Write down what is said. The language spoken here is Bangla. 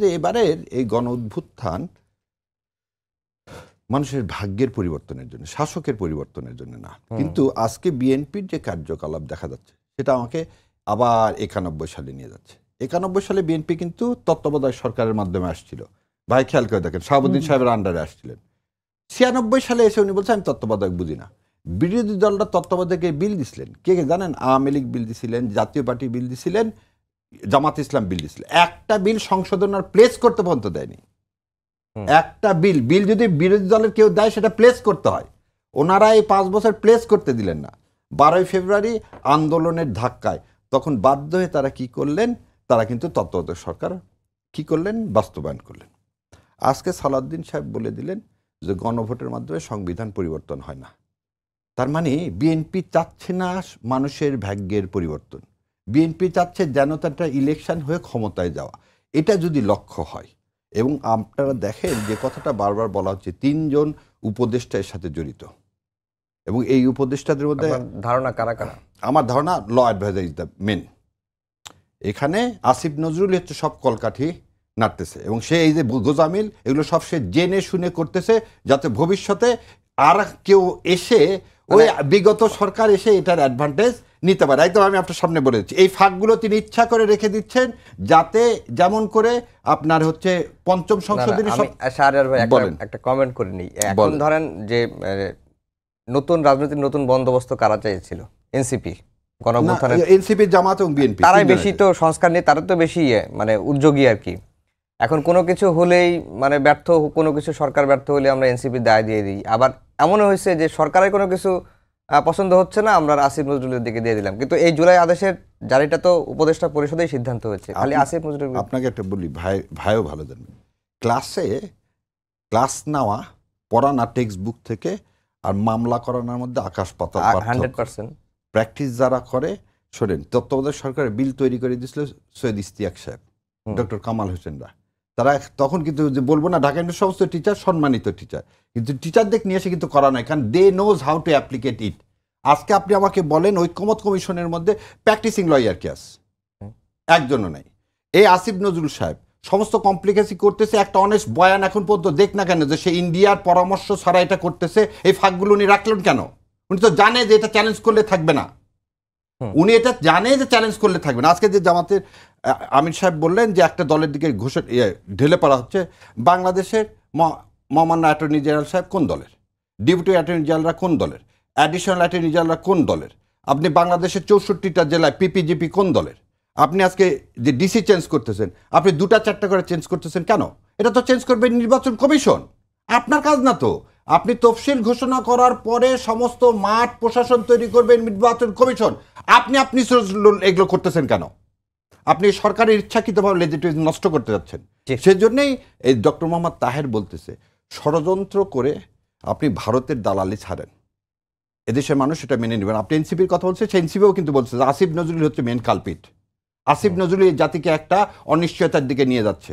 যে এবারের এই গণ অভ্যুত্থান মানুষের ভাগ্যের পরিবর্তনের জন্য, শাসকের পরিবর্তনের জন্য না। কিন্তু আজকে বিএনপির যে কার্যকলাপ দেখা যাচ্ছে সেটা আমাকে আবার 91 সালে নিয়ে যাচ্ছে। 91 সালে বিএনপি কিন্তু তত্ত্বাবধায়ক সরকারের মাধ্যমে আসছিল। ভাই খেয়াল করে দেখেন, শাহাবুদ্দিন সাহেবের আন্ডারে আসছিলেন। 96 সালে এসে উনি বলছেন আমি তত্ত্বাবধায়ক বুঝি না। বিরোধী দলরা তত্ত্বাবধায়কে বিল দিছিলেন, কে কে জানেন? আওয়ামী লীগ বিল দিছিলেন, জাতীয় পার্টি বিল দিছিলেন, জামাত ইসলাম বিল দিছিলেন। একটা বিল সংশোধন আর প্লেস করতে পর্যন্ত দেয়নি। একটা বিল যদি বিরোধী দলের কেউ দেয় সেটা প্লেস করতে হয়। ওনারা এই 5 বছর প্লেস করতে দিলেন না। 12 ফেব্রুয়ারি আন্দোলনের ধাক্কায় তখন বাধ্য হয়ে তারা কি করলেন? তারা কিন্তু তত্ত্বাবধায়ক সরকার কি করলেন? বাস্তবায়ন করলেন। আজকে সালাউদ্দিন সাহেব বলে দিলেন যে গণভোটের মাধ্যমে সংবিধান পরিবর্তন হয় না। তার মানে বিএনপি চাচ্ছে না মানুষের ভাগ্যের পরিবর্তন। বিএনপি চাচ্ছে যেন তার ইলেকশন হয়ে ক্ষমতায় যাওয়া। এটা যদি লক্ষ্য হয়, এবং আপনারা দেখেন যে কথাটা বারবার বলা হচ্ছে 3 জন উপদেষ্টা এর সাথে জড়িত, এবং এই উপদেষ্টাদের মধ্যে ধারণা কারা কারা? আমার ধারণা law adviser is the main. এখানে আসিফ নজরুল হচ্ছে সব কলকাঠি নাড়তেছে, এবং সে এই যে গোজামিল এগুলো সব সে জেনে শুনে করতেছে যাতে ভবিষ্যতে আর কেউ এসে ওই বিগত সরকার এসে এটার অ্যাডভান্টেজ নিতে পারে। একদম আমি আপনার সামনে বলে দিচ্ছি, এই ফাঁকগুলো তিনি ইচ্ছা করে রেখে দিচ্ছেন যাতে যেমন করে আপনার হচ্ছে পঞ্চম সংশোধনী। একটা কমেন্ট করে নিই। এখন ধরেন যে নতুন রাজনৈতিক নতুন বন্দোবস্ত কারা চাইছিল? এনসিপি, এনসিপি, জামাত এবং বিএনপি, তারাই বেশি তো সংস্কার নিয়ে তারা তো বেশি মানে উদ্যোগী আর কি। এখন কোনো কিছু হলেই মানে ব্যর্থ, কোনো কিছু সরকার ব্যর্থ হলে আমরা এনসিপি দায় দিয়ে দিই। আবার এমনও হয়েছে যে সরকারের কোনো কিছু পছন্দ হচ্ছে না, আমরা আসিফ নজরুলের দিকে দিয়ে দিলাম। কিন্তু এই জুলাই আদেশের জারিটা তো উপদেষ্টা পরিষদেই সিদ্ধান্ত হয়েছে, খালি আসিফ নজরুল। আপনাকে একটা বলি, ভাইও ভালো জানবেন, ক্লাস নেওয়া, পড়া না টেক্সট বুক থেকে, আর মামলা করানোর মধ্যে আকাশ পাতাল 100%। প্র্যাকটিস যারা করে, শোনেন, তত্ত্বাবধায়ক সরকারের বিল তৈরি করে দিয়েছিল সৈয়দ ইশতিয়াক সাহেব, ডক্টর কামাল হোসেনরা। তারা তখন কিন্তু যে বলবো না, ঢাকা ইউনিভার্সিটির সমস্ত টিচার সম্মানিত টিচার, কিন্তু টিচারদের নিয়ে এসে কিন্তু করা নয়, কারণ দে নোজ হাউ টু অ্যাপ্লিকেট ইট। আজকে আপনি আমাকে বলেন ঐকমত্য কমিশনের মধ্যে প্র্যাকটিসিং লয়ার কে আছে? একজনও নাই। এই আসিফ নজরুল সাহেব সমস্ত কমপ্লিকেসি করতেছে, একটা অনেস্ট বয়ান এখন পর্যন্ত দেখ না কেন যে সে ইন্ডিয়ার পরামর্শ ছাড়া এটা করতেছে। এই ফাঁকগুলো উনি রাখলেন কেন? উনি তো জানে যে এটা চ্যালেঞ্জ করলে থাকবে না। উনি এটা জানে যে চ্যালেঞ্জ করলে থাকবে না। আজকে যে জামাতের আমির সাহেব বললেন যে একটা দলের দিকে ঢেলে পড়া হচ্ছে, বাংলাদেশের মহামান্য অ্যাটর্নি জেনারেল সাহেব কোন দলের? ডেপুটি অ্যাটর্নি জেনারেলরা কোন দলের? অ্যাডিশনাল অ্যাটর্নি জেনারেলরা কোন দলের? আপনি বাংলাদেশের 64টা জেলায় পিপিজিপি কোন দলের? আপনি আজকে যে ডিসি চেঞ্জ করতেছেন, আপনি 2-4টা করে চেঞ্জ করতেছেন কেন? এটা তো চেঞ্জ করবে নির্বাচন কমিশন, আপনার কাজ না তো। আপনি তফসিল ঘোষণা করার পরে সমস্ত মাঠ প্রশাসন তৈরি করবেন নির্বাচন কমিশন। আপনি এগুলো করতেছেন কেন? আপনি সরকারের ইচ্ছাকৃতভাবে লেজিটিমেসি নষ্ট করতে যাচ্ছেন। সেজন্যই এই ডক্টর মোহাম্মদ তাহের বলতেছে, ষড়যন্ত্র করে আপনি ভারতের দালালি ছাড়েন, এদেশের মানুষ সেটা মেনে নেবেন। আপনি এনসিপির কথা বলছেন, সেই এনসিপিও কিন্তু বলছে আসিফ নজরুল হচ্ছে মেন কালপিট। আসিফ নজরুল এই জাতিকে একটা অনিশ্চয়তার দিকে নিয়ে যাচ্ছে।